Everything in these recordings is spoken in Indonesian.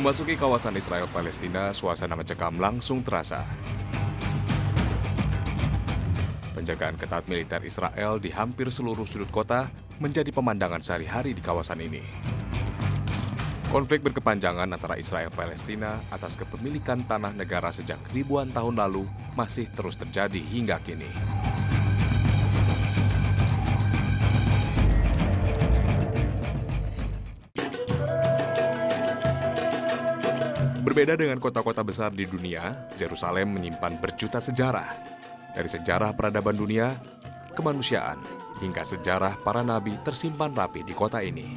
Memasuki kawasan Israel Palestina, suasana mencekam langsung terasa. Penjagaan ketat militer Israel di hampir seluruh sudut kota menjadi pemandangan sehari-hari di kawasan ini. Konflik berkepanjangan antara Israel Palestina atas kepemilikan tanah negara sejak ribuan tahun lalu masih terus terjadi hingga kini. Berbeda dengan kota-kota besar di dunia, Yerusalem menyimpan berjuta sejarah. Dari sejarah peradaban dunia, kemanusiaan, hingga sejarah para nabi tersimpan rapi di kota ini.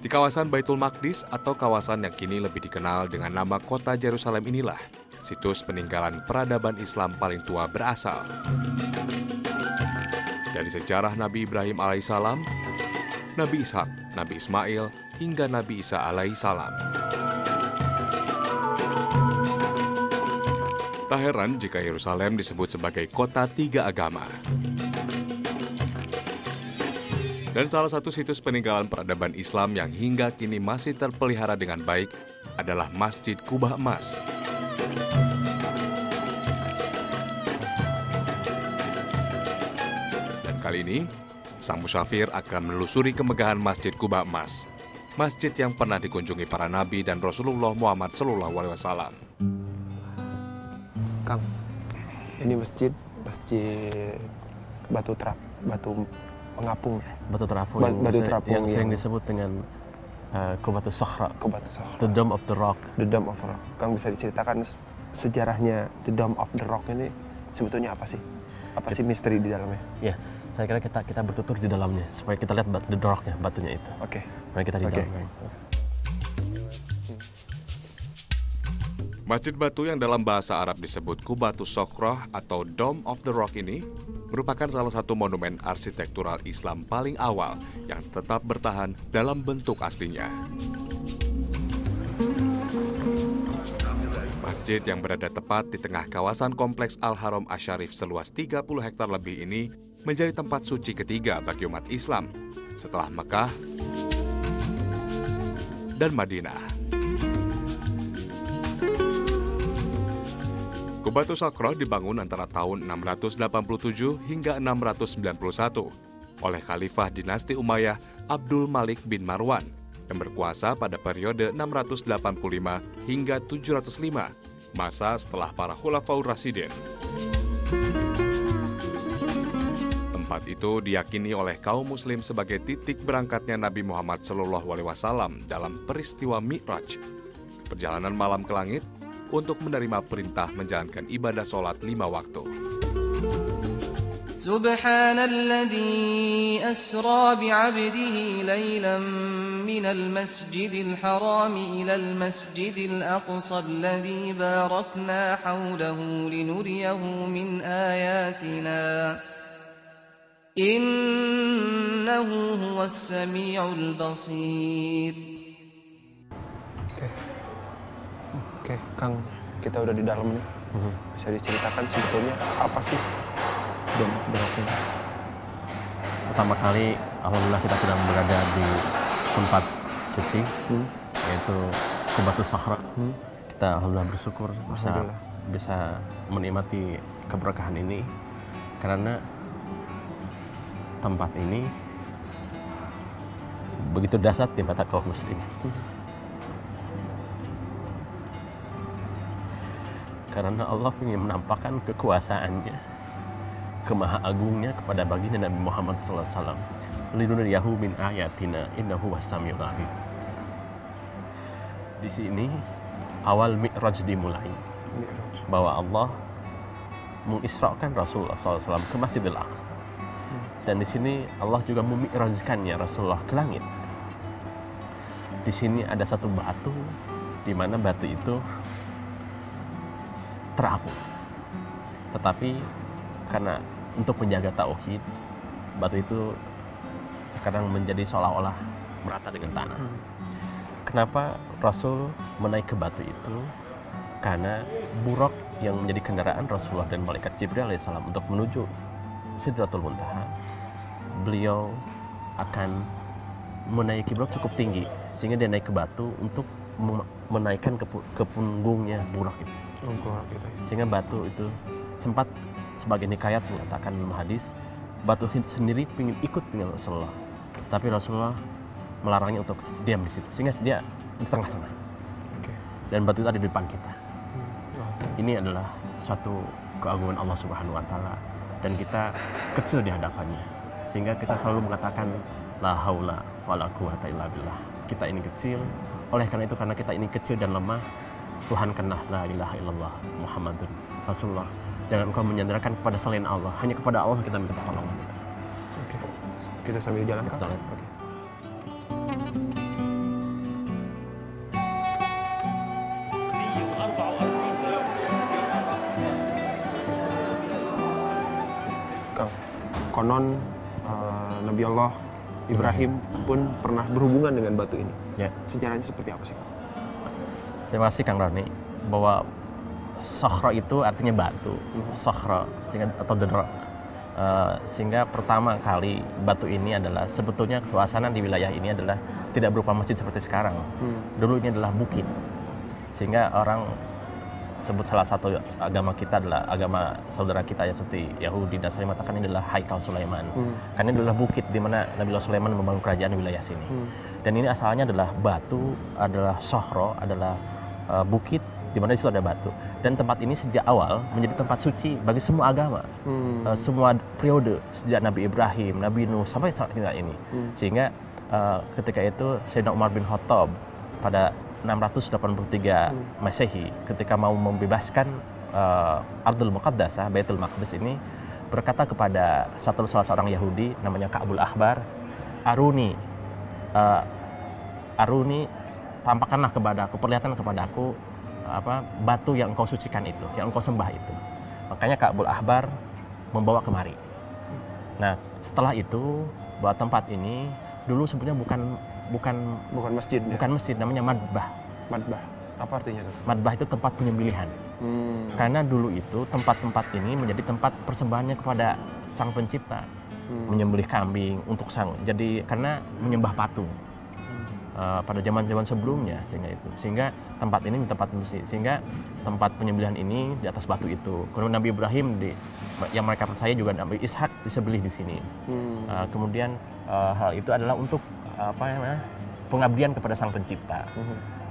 Di kawasan Baitul Maqdis atau kawasan yang kini lebih dikenal dengan nama kota Yerusalem inilah, situs peninggalan peradaban Islam paling tua berasal. Dari sejarah Nabi Ibrahim alaihissalam, Nabi Ishak, Nabi Ismail, hingga Nabi Isa alaihissalam. Tak heran jika Yerusalem disebut sebagai kota tiga agama. Dan salah satu situs peninggalan peradaban Islam yang hingga kini masih terpelihara dengan baik adalah Masjid Kubah Emas. Kali ini, sang musafir akan menelusuri kemegahan Masjid Kubah Emas, masjid yang pernah dikunjungi para nabi dan Rasulullah Muhammad SAW. Kang, ini masjid batu pengapung. Batu terapung yang sering disebut dengan Qubatus Sakhra. The Dome of the Rock. The Dome of the Rock. Kang, bisa diceritakan sejarahnya The Dome of the Rock ini sebetulnya apa sih? Apa sih misteri di dalamnya? Ya. Saya kira kita bertutur di dalamnya supaya kita lihat the rock-nya, batunya itu. Oke. Mari kita di dalamnya. Masjid batu yang dalam bahasa Arab disebut Qubatus Sakhra atau Dome of the Rock ini merupakan salah satu monumen arsitektural Islam paling awal yang tetap bertahan dalam bentuk aslinya. Masjid yang berada tepat di tengah kawasan kompleks Al-Haram Asy-Syarif seluas 30 hektar lebih ini menjadi tempat suci ketiga bagi umat Islam setelah Mekah dan Madinah. Qubatus Sakhra dibangun antara tahun 687 hingga 691 oleh Khalifah dinasti Umayyah Abdul Malik bin Marwan yang berkuasa pada periode 685 hingga 705, masa setelah para Khulafaur Rasyidin. Tempat itu diyakini oleh kaum muslim sebagai titik berangkatnya Nabi Muhammad SAW dalam peristiwa Mi'raj, perjalanan malam ke langit untuk menerima perintah menjalankan ibadah sholat 5 waktu. Subhanalladzi asra bi'abdihi laylan minal masjidil harami ilal masjidil aqsa alladzi barakna hawlahu linuriyahu min ayatina. Innahu huwas sami'ul basir. Oke, Kang, kita udah di dalam nih. Bisa diceritakan sebetulnya apa sih Dome of the Rock ini? Pertama kali, alhamdulillah kita sudah berada di tempat suci, yaitu Qubatus Sakhra. Kita alhamdulillah bersyukur bisa menikmati keberkahan ini, karena tempat ini begitu dahsyat di mata kaum muslim. Karena Allah ingin menampakkan kekuasaannya, kemahaagungnya kepada baginda Nabi Muhammad SAW. Linuriyahu min ayatina innahu was-sami'ul alim. Di sini awal Mi'raj dimulai, bahwa Allah mengisrakan Rasulullah SAW ke Masjidil Aqsa. Dan di sini Allah juga memi'rajkannya Rasulullah ke langit. Di sini ada satu batu, di mana batu itu terapung. Tetapi karena untuk menjaga tauhid, batu itu sekarang menjadi seolah-olah merata dengan tanah. Kenapa Rasul menaik ke batu itu? Karena buraq yang menjadi kendaraan Rasulullah dan malaikat Jibril alaihissalam untuk menuju Sidratul Muntaha beliau akan menaiki burak cukup tinggi sehingga dia naik ke batu untuk menaikkan ke punggungnya burak itu. Sehingga batu itu sempat sebagai hikayat mengatakan dalam hadis, batu sendiri ingin ikut dengan Rasulullah, tapi Rasulullah melarangnya untuk diam di situ, sehingga dia di tengah-tengah. Dan batu itu ada di depan kita. Ini adalah suatu keagungan Allah Subhanahu Wa Taala, dan kita kecil di hadapannya, sehingga kita selalu mengatakan la haula wala quwata illa billah. Kita ini kecil, oleh karena itu karena kita ini kecil dan lemah, Tuhan kenah la ilaha illallah Muhammadun Rasulullah. Jangan engkau menyandarkan kepada selain Allah, hanya kepada Allah kita minta pertolongan. Oke. Kita sambil jalan kan? Jalan. Oke. Kang, konon Nabi Allah Ibrahim pun pernah berhubungan dengan batu ini. Ya. Sejarahnya seperti apa sih, Kang? Terima kasih Kang Rani, bahwa sokhro itu artinya batu, sokhro atau the rock. Sehingga pertama kali batu ini adalah sebetulnya suasana di wilayah ini adalah tidak berupa masjid seperti sekarang. Dulu ini adalah bukit, sehingga orang sebut salah satu agama kita adalah agama saudara kita ya seperti Yahudi dan Nasrani mengatakan ini adalah Haikal Sulaiman. Karena ini adalah bukit di mana Nabi Sulaiman membangun kerajaan di wilayah sini. Dan ini asalnya adalah batu, adalah sokhro, adalah bukit di mana di situ ada batu. Dan tempat ini sejak awal menjadi tempat suci bagi semua agama, semua periode sejak Nabi Ibrahim, Nabi Nuh sampai saat ini. Sehingga ketika itu Sayyidina Umar bin Khattab pada 683 Masehi ketika mau membebaskan Ardul Muqaddasah, Baitul Maqdis ini, berkata kepada salah seorang Yahudi namanya Ka'bul Ahbar, Aruni, tampakkanlah kepadaku, perlihatkan kepadaku batu yang engkau sucikan itu, yang engkau sembah itu. Makanya Ka'bul Ahbar membawa kemari. Nah, setelah itu bahwa tempat ini dulu sebenarnya bukan masjid. Bukan masjid, namanya madbah. Madbah. Apa artinya? Madbah itu tempat penyembelihan. Karena dulu itu tempat-tempat ini menjadi tempat persembahannya kepada Sang Pencipta. Menyembelih kambing untuk karena menyembah patung. Pada zaman-zaman sebelumnya sehingga tempat ini tempat musik, sehingga tempat penyembelihan ini di atas batu itu. Kemudian Nabi Ibrahim yang mereka percaya juga Nabi Ishak disembelih di sini. Kemudian hal itu adalah untuk pengabdian kepada Sang Pencipta.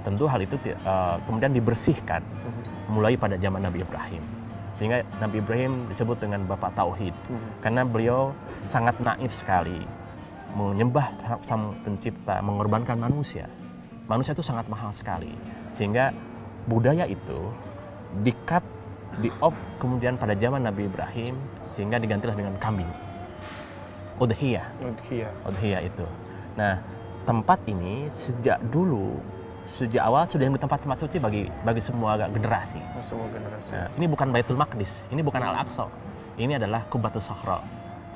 Tentu hal itu kemudian dibersihkan mulai pada zaman Nabi Ibrahim, sehingga Nabi Ibrahim disebut dengan Bapak Tauhid karena beliau sangat naif sekali menyembah Sang Pencipta, mengorbankan manusia. Manusia itu sangat mahal sekali, sehingga budaya itu di-cut, di-off kemudian pada zaman Nabi Ibrahim, sehingga digantilah dengan kambing. Udhiyah itu. Nah, tempat ini sejak awal sudah menjadi tempat suci bagi semua generasi. Semua generasi. Nah, ini bukan Baitul Maqdis, ini bukan Al-Aqsa. Ini adalah Qubatus Sakhra,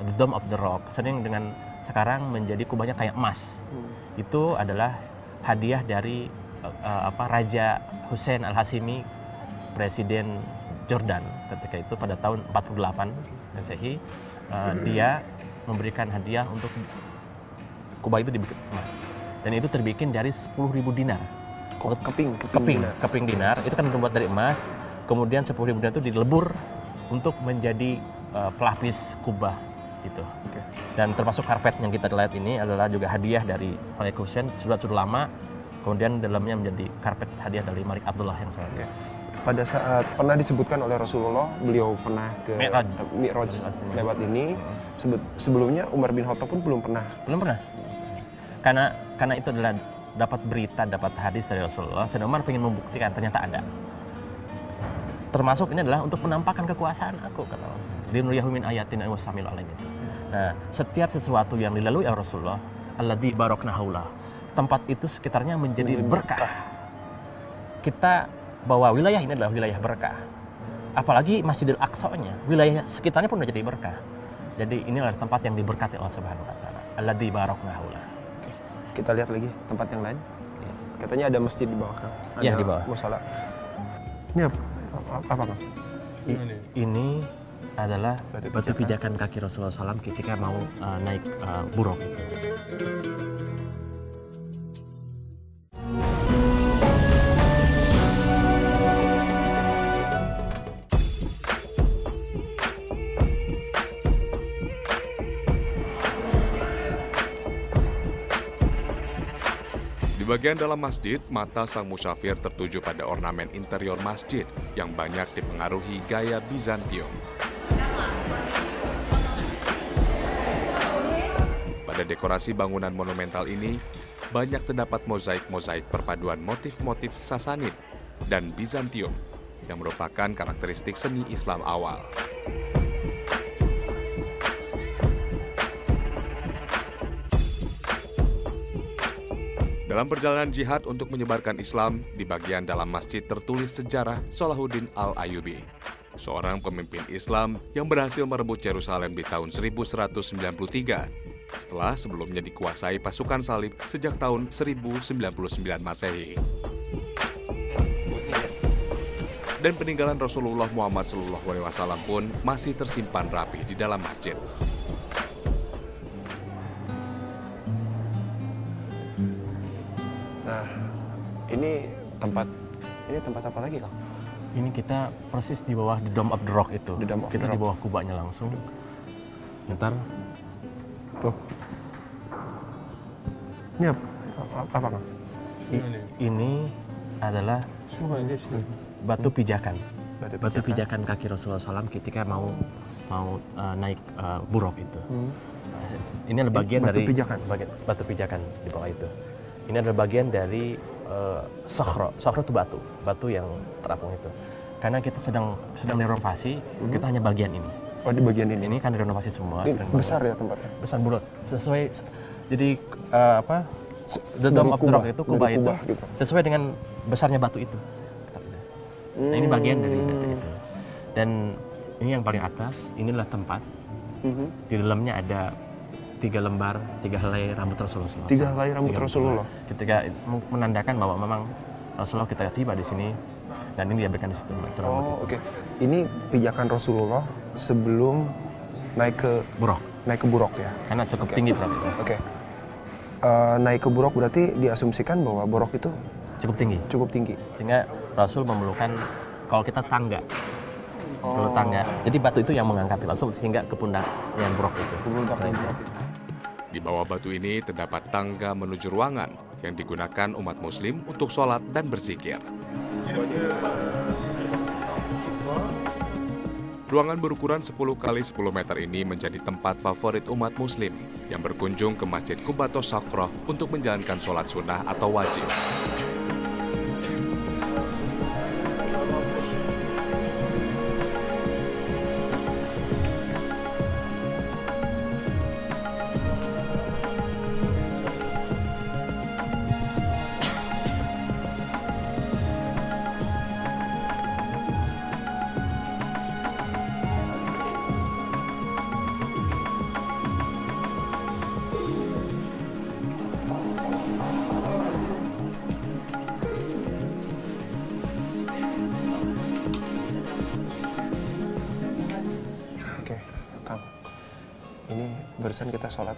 the Dome of the Rock. Sering dengan sekarang menjadi kubahnya kayak emas. Itu adalah hadiah dari Raja Hussein Al-Hashimi, Presiden Jordan ketika itu pada tahun 48 Masehi. Dia memberikan hadiah untuk kubah itu dibikin emas. Dan itu terbikin dari 10.000 dinar. Keping dinar itu kan terbuat dari emas. Kemudian 10.000 dinar itu dilebur untuk menjadi pelapis kubah itu. Dan termasuk karpet yang kita lihat ini adalah juga hadiah dari Malik Hussein, sudah lama. Kemudian dalamnya menjadi karpet hadiah dari Malik Abdullah yang saya. Pada saat pernah disebutkan oleh Rasulullah, beliau pernah ke Mi'raj lewat ini. Sebelumnya Umar bin Khattab pun belum pernah. Karena itu adalah dapat berita, dapat hadis dari Rasulullah. Sayyidina Umar ingin membuktikan ternyata ada. Termasuk ini adalah untuk menampakkan kekuasaan aku, kata Allah. Linuriyahu min ayatina wa samil alim itu. Nah, setiap sesuatu yang dilalui oleh Rasulullah, alladzi barakna haula, tempat itu sekitarnya menjadi berkah. Kita bahwa wilayah ini adalah wilayah berkah. Apalagi Masjidil Aqsa-nya, wilayah sekitarnya pun menjadi berkah. Jadi inilah tempat yang diberkati Allah Subhanahu wa taala. Alladzi barakna haula. Kita lihat lagi tempat yang lain. Katanya ada masjid di bawah, Kang. Iya, di bawah. Musala. Ini apa Kang? Ini adalah batu pijakan kaki Rasulullah SAW ketika mau naik buruk itu. Di bagian dalam masjid, mata sang musyafir tertuju pada ornamen interior masjid yang banyak dipengaruhi gaya Bizantium. Pada dekorasi bangunan monumental ini, banyak terdapat mozaik-mozaik perpaduan motif-motif Sasanid dan Bizantium yang merupakan karakteristik seni Islam awal. Dalam perjalanan jihad untuk menyebarkan Islam, di bagian dalam masjid tertulis sejarah Salahuddin Al-Ayyubi, seorang pemimpin Islam yang berhasil merebut Yerusalem di tahun 1193, setelah sebelumnya dikuasai pasukan salib sejak tahun 1099 Masehi. Dan peninggalan Rasulullah Muhammad SAW pun masih tersimpan rapi di dalam masjid. Nah, ini tempat apa lagi, Kang? Ini kita persis di bawah the Dome of the Rock itu. Kita di bawah kubahnya langsung. Ntar. Tuh. Ini apa, Kang? Ini adalah batu pijakan. Batu pijakan kaki Rasulullah SAW ketika mau naik buruk itu. Ini adalah bagian dari batu pijakan di bawah itu. Ini adalah bagian dari sokhro. Sokhro itu batu yang terapung itu. Karena kita sedang renovasi, kita hanya bagian ini. Oh, di bagian ini. Ini kan renovasi semua. Ini besar ya tempatnya. Besar bulat. Sesuai jadi the Dome of the Rock itu kubah itu gitu. Sesuai dengan besarnya batu itu. Nah, ini bagian dari batu itu. Dan ini yang paling atas, inilah tempat. Di dalamnya ada 3 helai rambut Rasulullah. 3 helai rambut Rasulullah. Ketika menandakan bahwa memang Rasulullah kita tiba di sini dan ini diambilkan di situ. Oh, oke. Ini pijakan Rasulullah sebelum naik ke Burok ya. Karena cukup tinggi Burok itu. Oke. Naik ke Burok berarti diasumsikan bahwa Burok itu cukup tinggi. Sehingga Rasul memerlukan kalau kita tangga. Kalau tangga. Jadi batu itu yang mengangkat Rasul sehingga ke pundak yang Burok itu. Di bawah batu ini terdapat tangga menuju ruangan yang digunakan umat muslim untuk sholat dan berzikir. Ruangan berukuran 10 kali 10 meter ini menjadi tempat favorit umat muslim yang berkunjung ke Masjid Qubatus Sakhroh untuk menjalankan sholat sunnah atau wajib. Barusan kita sholat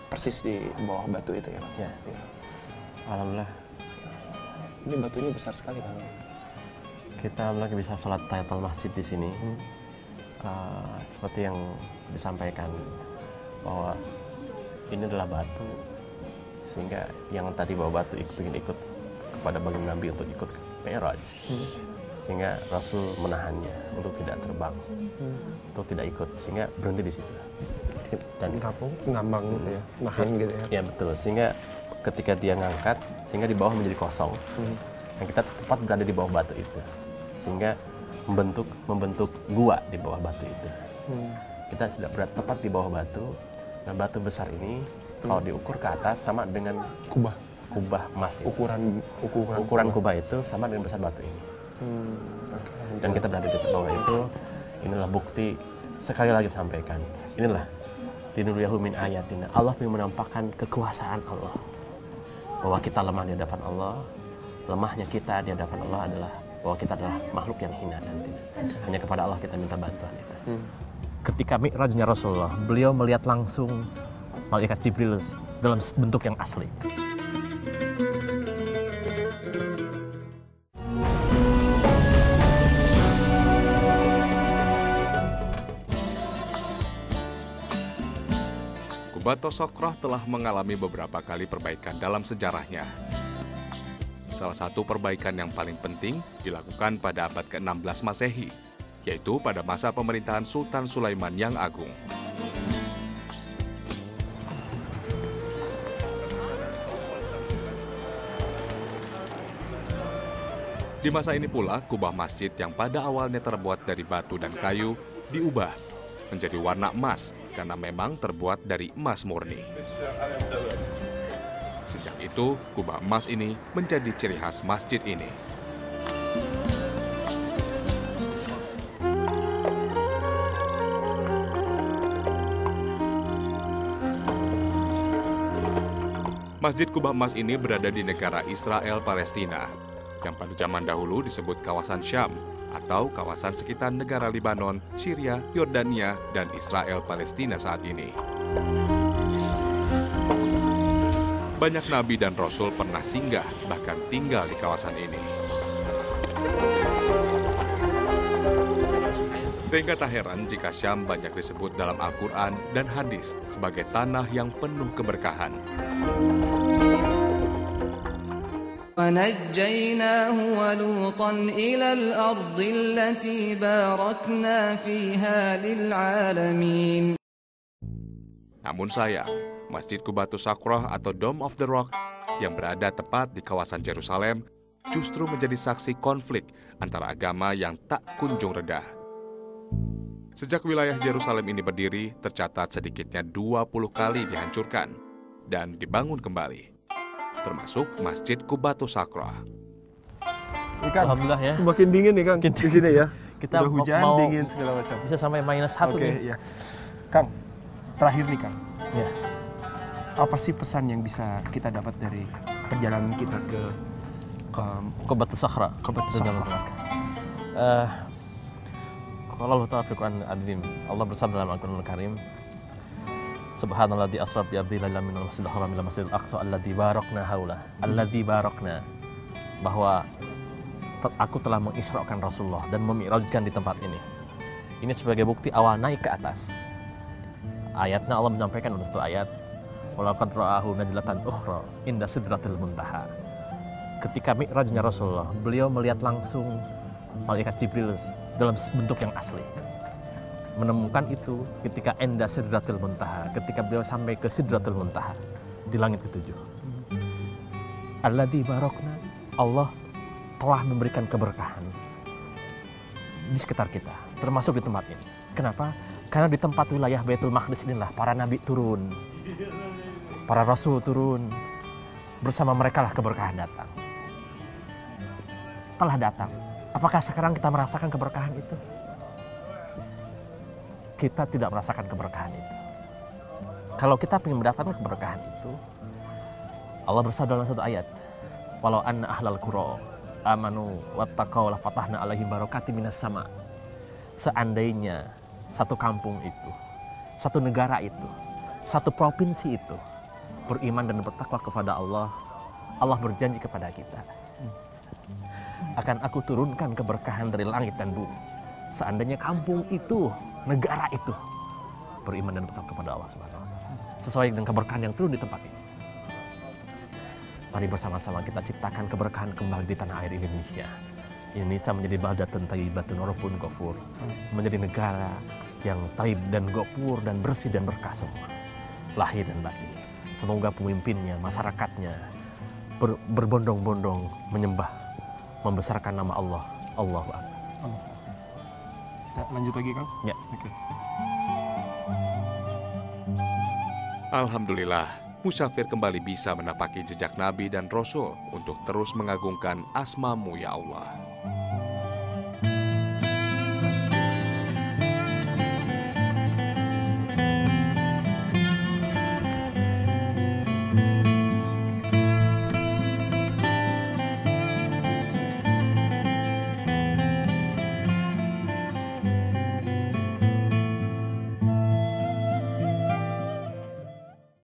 persis di bawah batu itu ya, Pak? Ya. Alhamdulillah. Ini batunya besar sekali, Pak. Kita alhamdulillah bisa sholat tahiyatul masjid di sini. Seperti yang disampaikan bahwa ini adalah batu, sehingga yang tadi bawa batu ingin ikut kepada baginda Nabi untuk ikut ke Mi'raj. Sehingga Rasul menahannya untuk tidak terbang, untuk tidak ikut, sehingga berhenti di situ. Dan ngambang gitu ya, nahan gitu ya. Ya betul, sehingga ketika dia ngangkat, sehingga di bawah menjadi kosong. Dan kita tepat berada di bawah batu itu, sehingga membentuk gua di bawah batu itu. Kita sudah berada tepat di bawah batu. Nah, batu besar ini kalau diukur ke atas sama dengan kubah emas. Ukuran kubah itu sama dengan besar batu ini. Dan kita berada di bawah itu. Inilah bukti, sekali lagi sampaikan, inilah linuriyahu min ayatina. Allah ingin menampakkan kekuasaan Allah, bahwa kita lemah di hadapan Allah. Lemahnya kita di hadapan Allah adalah bahwa kita adalah makhluk yang hina dan hanya kepada Allah kita minta bantuan itu. Ketika Mi'rajnya Rasulullah, beliau melihat langsung malaikat Jibril dalam bentuk yang asli. Qubatus Sakhroh telah mengalami beberapa kali perbaikan dalam sejarahnya. Salah satu perbaikan yang paling penting dilakukan pada abad ke-16 Masehi, yaitu pada masa pemerintahan Sultan Sulaiman yang Agung. Di masa ini pula, kubah masjid yang pada awalnya terbuat dari batu dan kayu diubah menjadi warna emas karena memang terbuat dari emas murni. Sejak itu, kubah emas ini menjadi ciri khas masjid ini. Masjid Kubah Emas ini berada di negara Israel Palestina, yang pada zaman dahulu disebut kawasan Syam, atau kawasan sekitar negara Libanon, Syria, Yordania, dan Israel Palestina saat ini. Banyak nabi dan rasul pernah singgah, bahkan tinggal di kawasan ini. Sehingga tak heran jika Syam banyak disebut dalam Al-Quran dan hadis sebagai tanah yang penuh keberkahan. وَنَجَّيْنَاهُ وَلُوطًا إِلَى الْأَرْضِ الَّتِي بَارَكْنَا فِيهَا لِلْعَالَمِينَ. Namun sayang, Masjid Qubatus Sakhroh atau Dome of the Rock yang berada tepat di kawasan Yerusalem justru menjadi saksi konflik antara agama yang tak kunjung reda. Sejak wilayah Yerusalem ini berdiri, tercatat sedikitnya 20 kali dihancurkan dan dibangun kembali, termasuk Masjid Qubatus Sakhroh. Alhamdulillah ya. Semakin dingin nih Kang di sini ya. Kita udah hujan, mau dingin segala macam. bisa sampai -1 Oke, nih. iya. Kang, terakhir nih Kang. Ya. Apa sih pesan yang bisa kita dapat dari perjalanan kita ke Qubatus Sakhroh. Qubatus Sakhroh? Kalau Allah Ta'ala fi Quran Azim, Allah bersabda dalam Al-Quran Al-Karim, Subhanalladzi asra bi 'abdihi lailan minal masjidil haram ila masjidil aqsa alladzi barakna haula. Alladzi barakna, bahwa aku telah mengisrakan Rasulullah dan memi'rajkan di tempat ini. Ini sebagai bukti awal naik ke atas. Ayatnya Allah menyampaikan dalam satu ayat, walaqad ra'ahu najlatan ukhra inda sidratil muntaha. Ketika mi'rajnya Rasulullah, beliau melihat langsung malaikat Jibril dalam bentuk yang asli. Menemukan itu ketika inda sidratil muntaha, ketika beliau sampai ke sidratil muntaha di langit ke-7. Alladzi barakna, Allah telah memberikan keberkahan di sekitar kita, termasuk di tempat ini. Kenapa? Karena di tempat wilayah Baitul Maqdis inilah para nabi turun, para rasul turun, bersama mereka lah keberkahan datang. Telah datang. Apakah sekarang kita merasakan keberkahan itu? Kita tidak merasakan keberkahan itu. Kalau kita ingin mendapatkan keberkahan itu, Allah bersabda dalam satu ayat, walau anna ahlal qura amanu wattaqaw la fatahna alaihim barakatim minas sama. Seandainya satu kampung itu, satu negara itu, satu provinsi itu beriman dan bertakwa kepada Allah, Allah berjanji kepada kita, akan aku turunkan keberkahan dari langit dan bumi. Seandainya kampung itu, negara itu beriman dan bertakwa kepada Allah Subhanahu wa Ta'ala, sesuai dengan keberkahan yang turun di tempat ini. Mari bersama-sama kita ciptakan keberkahan kembali di tanah air Indonesia. Indonesia menjadi baldatun thayyibatun rabbun ghafur, menjadi negara yang thayyib dan ghafur dan bersih dan berkah semua, lahir dan batin. Semoga pemimpinnya, masyarakatnya berbondong-bondong menyembah, membesarkan nama Allah. Allahu Akbar. Kita lanjut lagi Kang? Ya. Oke. Alhamdulillah, musafir kembali bisa menapaki jejak Nabi dan Rasul untuk terus mengagungkan asma-Mu ya Allah.